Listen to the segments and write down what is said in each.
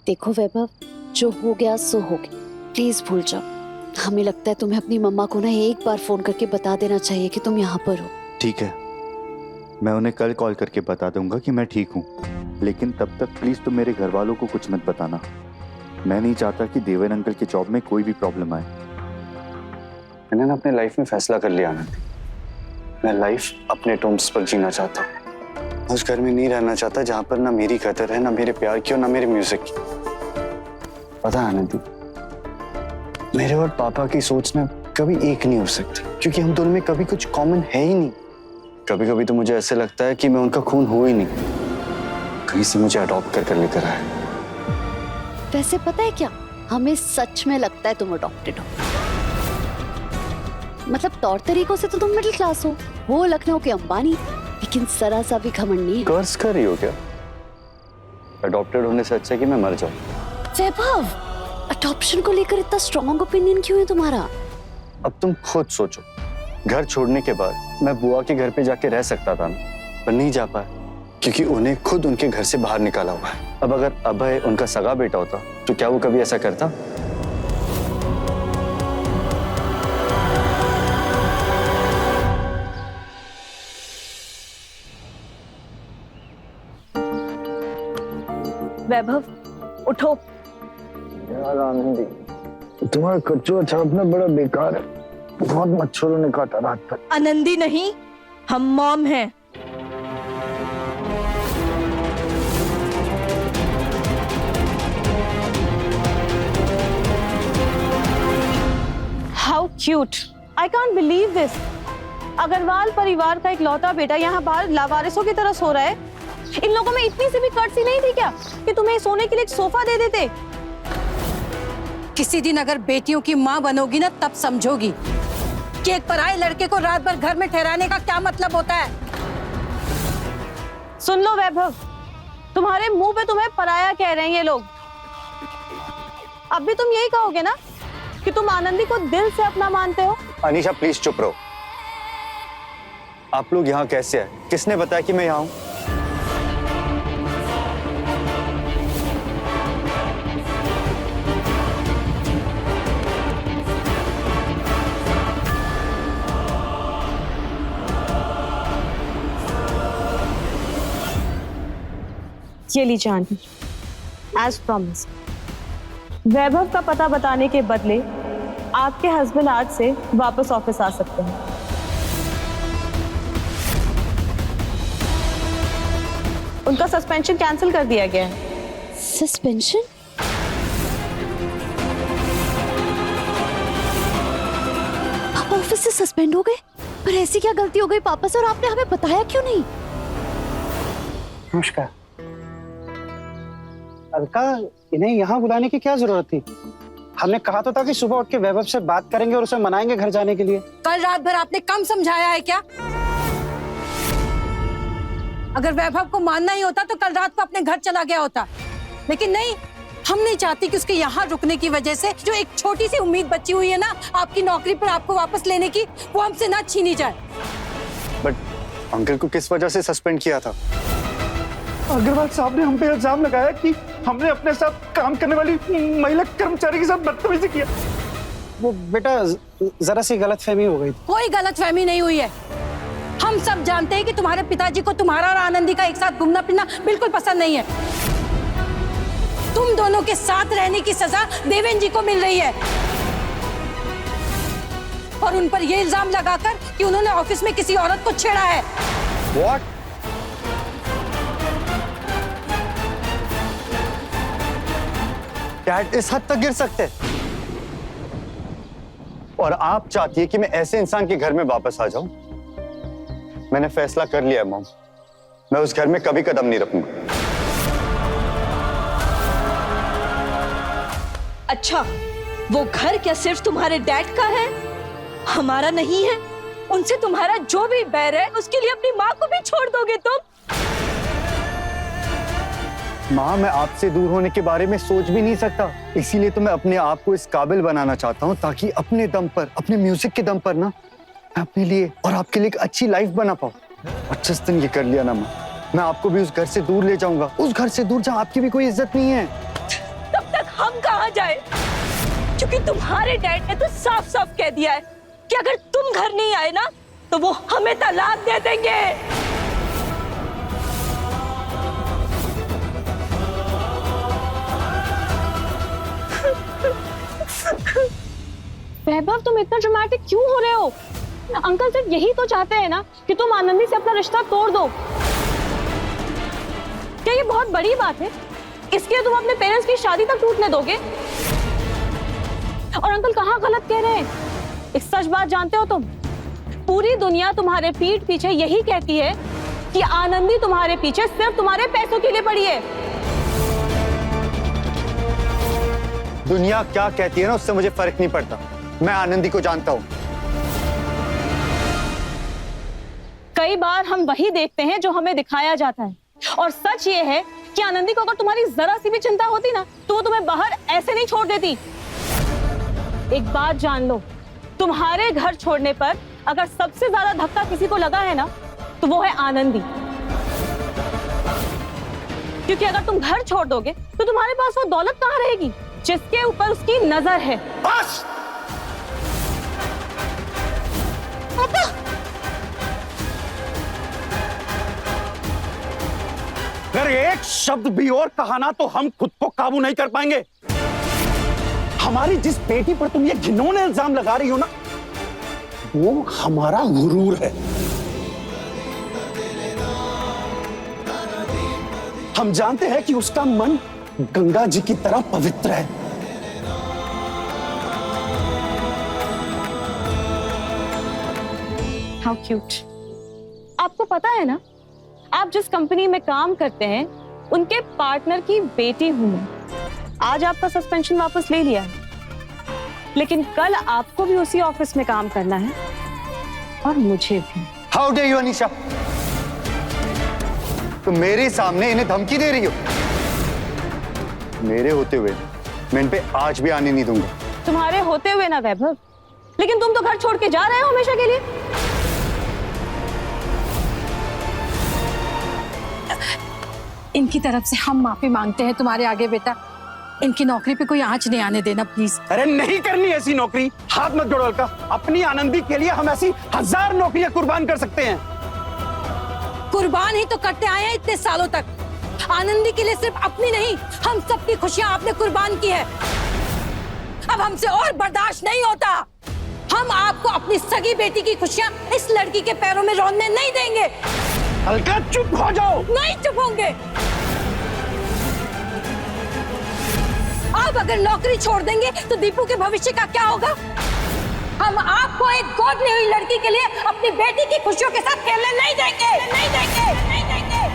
देखो वैभव, जो हो गया सो हो गया, प्लीज भूल जाओ। हमें लगता है तुम्हें अपनी मम्मा को ना एक बार फोन करके बता देना चाहिए कि तुम यहाँ पर हो। ठीक है, मैं उन्हें कल कॉल करके बता दूंगा कि मैं ठीक हूँ, लेकिन तब तक प्लीज तुम मेरे घर वालों को कुछ मत बताना। मैं नहीं चाहता कि देवेन अंकल की जॉब में कोई भी प्रॉब्लम आए। मैंने ना अपने लाइफ में फैसला कर लिया आनंद। मैं लाइफ अपने टर्म्स पर जीना चाहता हूँ। उस घर में नहीं रहना चाहता जहां पर ना मेरी कदर है, ना मेरे प्यार की और ना मेरे म्यूजिक की। पता है आनंदी, मेरे और पापा की सोच ना कभी एक नहीं हो सकती, क्योंकि हम दोनों में कभी कुछ कॉमन है ही नहीं। कभी कभी तो मुझे ऐसे लगता है कि मैं उनका खून हो ही नहीं, कहीं से मुझे अडॉप्ट कर लेकर आए। वैसे पता है क्या, हमें सच में लगता है तुम अडॉप्टेड हो। मतलब तौर तरीकों से तो तुम मिडिल क्लास हो लखनऊ के अंबानी, लेकिन जरा सा भी घमंड नहीं है। कर्ज कर रही हो क्या? अडॉप्टेड होने से अच्छा है कि मैं मर जाऊं। वैभव, अडॉप्शन को लेकर इतना स्ट्रॉन्ग ओपिनियन क्यों है तुम्हारा? अब तुम खुद सोचो, घर छोड़ने के बाद मैं बुआ के घर पे जाके रह सकता था ना, पर नहीं जा पाया क्योंकि उन्हें खुद उनके घर से बाहर निकाला हुआ है। अब अगर अभय उनका सगा बेटा होता तो क्या वो कभी ऐसा करता? वैभव, उठो। यार आनंदी, तुम्हारा कचुआ छापना बड़ा बेकार है। बहुत मच्छरों ने काटा रात भर। आनंदी नहीं, हम मॉम हैं। How cute, I can't believe this. Agarwal परिवार का इकलौता बेटा यहाँ बाहर लावारिसों की तरह सो रहा है। इन लोगों में इतनी सी भी कर्सी नहीं थी क्या कि तुम्हें सोने के लिए एक सोफा दे देते? किसी दिन अगर बेटियों की माँ बनोगी ना, तब समझोगी कि एक पराये लड़के को रात भर घर में ठहराने का क्या मतलब होता है। सुन लो वैभव, तुम्हारे मुंह पे तुम्हें पराया कह रहे हैं ये लोग। अब भी तुम यही कहोगे ना कि तुम आनंदी को दिल से अपना मानते हो? अनीशा प्लीज चुप रहो। आप लोग यहाँ कैसे आए? किसने बताया कि मैं यहाँ हूँ? ये लीजिए आंटी, एज प्रॉमिस। वैभव का पता बताने के बदले आपके हस्बैंड आज से वापस ऑफिस आ सकते हैं। उनका सस्पेंशन कैंसिल कर दिया गया है। सस्पेंशन? पापा ऑफिस से सस्पेंड हो गए? पर ऐसी क्या गलती हो गई पापा से और आपने हमें बताया क्यों नहीं? नमस्कार। अलका, इन्हें यहाँ बुलाने की क्या जरूरत थी? हमने कहा तो था कि सुबह उठ के वैभव से बात करेंगे और उसे मनाएंगे घर जाने के लिए। कल रात भर आपने कम समझाया है क्या? अगर वैभव को मानना ही होता तो कल रात को अपने घर चला गया होता, लेकिन नहीं। हम नहीं चाहती कि उसके यहाँ रुकने की वजह से जो एक छोटी सी उम्मीद बची हुई है ना आपकी नौकरी पर आपको वापस लेने की, वो हमसे ना छीनी जाए। बट अंकल को किस वजह से सस्पेंड किया था? अग्रवाल साहब ने हम पे इल्जाम लगाया कि हमने अपने साथ काम करने वाली महिला कर्मचारी के साथ बदतमीजी किया। वो बेटा जरा सी गलतफहमी हो गई थी। कोई गलतफहमी नहीं हुई है। हम सब जानते हैं कि तुम्हारे पिताजी को तुम्हारा और आनंदी का एक साथ घूमना फिरना बिल्कुल पसंद नहीं है। तुम दोनों के साथ रहने की सजा देवेन जी को मिल रही है और उन पर यह इल्जाम लगाकर कि उन्होंने ऑफिस में किसी औरत को छेड़ा है। What? डैड इस हद तक गिर सकते हैं? और आप चाहती है कि मैं ऐसे इंसान के घर में वापस आ जाऊं? मैंने फैसला कर लिया है मॉम, मैं उस घर में कभी कदम नहीं रखूंगा। अच्छा, वो घर क्या सिर्फ तुम्हारे डैड का है, हमारा नहीं है? उनसे तुम्हारा जो भी बैर है उसके लिए अपनी माँ को भी छोड़ दोगे तुम? माँ, मैं आपसे दूर होने के बारे में सोच भी नहीं सकता, इसीलिए तो मैं अपने आप को इस काबिल बनाना चाहता हूँ ताकि अपने दम पर, अपने म्यूजिक के दम पर ना, मैं अपने लिए और आपके लिए एक अच्छी लाइफ बना पाऊँ। और जिस दिन ये कर लिया ना माँ, मैं आपको भी उस घर से दूर ले जाऊंगा, उस घर से दूर जहां आपकी भी कोई इज्जत नहीं है। तब तक हम कहाँ जाए? क्योंकि तुम्हारे डैड ने तो साफ साफ कह दिया है कि अगर तुम घर नहीं आए ना तो वो हमें तलाक दे देंगे। वैभव, तुम इतना ड्रामेटिक क्यों हो रहे हो? अंकल सिर्फ यही तो चाहते हैं ना कि तुम आनंदी से अपना रिश्ता तोड़ दो। क्या ये बहुत बड़ी बात है? इसके लिए तुम अपने पेरेंट्स की शादी तक टूटने दोगे? और अंकल कहाँ गलत कह रहे हैं? एक सच बात जानते हो तुम? पूरी दुनिया तुम्हारे पीठ पीछे यही कहती है कि आनंदी तुम्हारे पीछे सिर्फ तुम्हारे पैसों के लिए पड़ी है। दुनिया क्या कहती है ना, उससे मुझे फर्क नहीं पड़ता। मैं आनंदी को जानता हूँ। कई बार हम वही देखते हैं जो हमें दिखाया जाता है, और सच ये है कि आनंदी को अगर तुम्हारी जरा सी भी चिंता होती ना तो वो तुम्हें बाहर ऐसे नहीं छोड़ देती। एक बात जान लो, तुम्हारे घर छोड़ने पर अगर सबसे ज्यादा धक्का किसी को लगा है ना तो वो है आनंदी। क्योंकि अगर तुम घर छोड़ दोगे तो तुम्हारे पास वो दौलत कहाँ रहेगी जिसके ऊपर उसकी नजर है। बस! अगर एक शब्द भी और कहा ना तो हम खुद को काबू नहीं कर पाएंगे। हमारी जिस बेटी पर तुम ये घिनौने इल्जाम लगा रही हो ना, वो हमारा गुरूर है। हम जानते हैं कि उसका मन गंगा जी की तरह पवित्र है। How cute. आपको पता है ना, आप जिस कंपनी में काम करते हैं उनके पार्टनर की बेटी हूं मैं। आज आपका सस्पेंशन वापस ले लिया है, लेकिन कल आपको भी उसी ऑफिस में काम करना है और मुझे भी। हाउ डे यू अनीशा, तुम मेरे सामने इन्हें धमकी दे रही हो? मेरे होते हुए मैं इन पे आज भी आने नहीं दूंगा। तुम्हारे होते हुए ना वैभव, लेकिन तुम तो घर छोड़ के जा रहे हो हमेशा के लिए। इनकी तरफ से हम माफी मांगते हैं तुम्हारे आगे बेटा। इनकी नौकरी पे कोई आंच नहीं आने देना प्लीज। अरे नहीं करनी ऐसी नौकरी। हाथ मत जोड़ो अलका। अपनी आनंदी के लिए हम ऐसी 1000 नौकरियां कुर्बान कर सकते हैं। कुर्बान ही तो करते आए हैं इतने सालों तक। आनंदी के लिए सिर्फ अपनी नहीं, हम सबकी खुशियां आपने कुर्बान की है। अब हमसे और बर्दाश्त नहीं होता। हम आपको अपनी सगी बेटी की खुशियां इस लड़की के पैरों में रोने नहीं देंगे। अलका चुप हो जाओ। नहीं चुप होंगे। आप अगर नौकरी छोड़ देंगे तो दीपू के भविष्य का क्या होगा? हम आपको एक गोद ली हुई लड़की के लिए अपनी बेटी की खुशियों के साथ खेलने नहीं देंगे, नहीं देंगे, नहीं देंगे।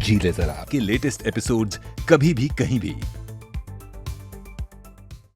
जी ले जरा के लेटेस्ट एपिसोड्स कभी भी कहीं भी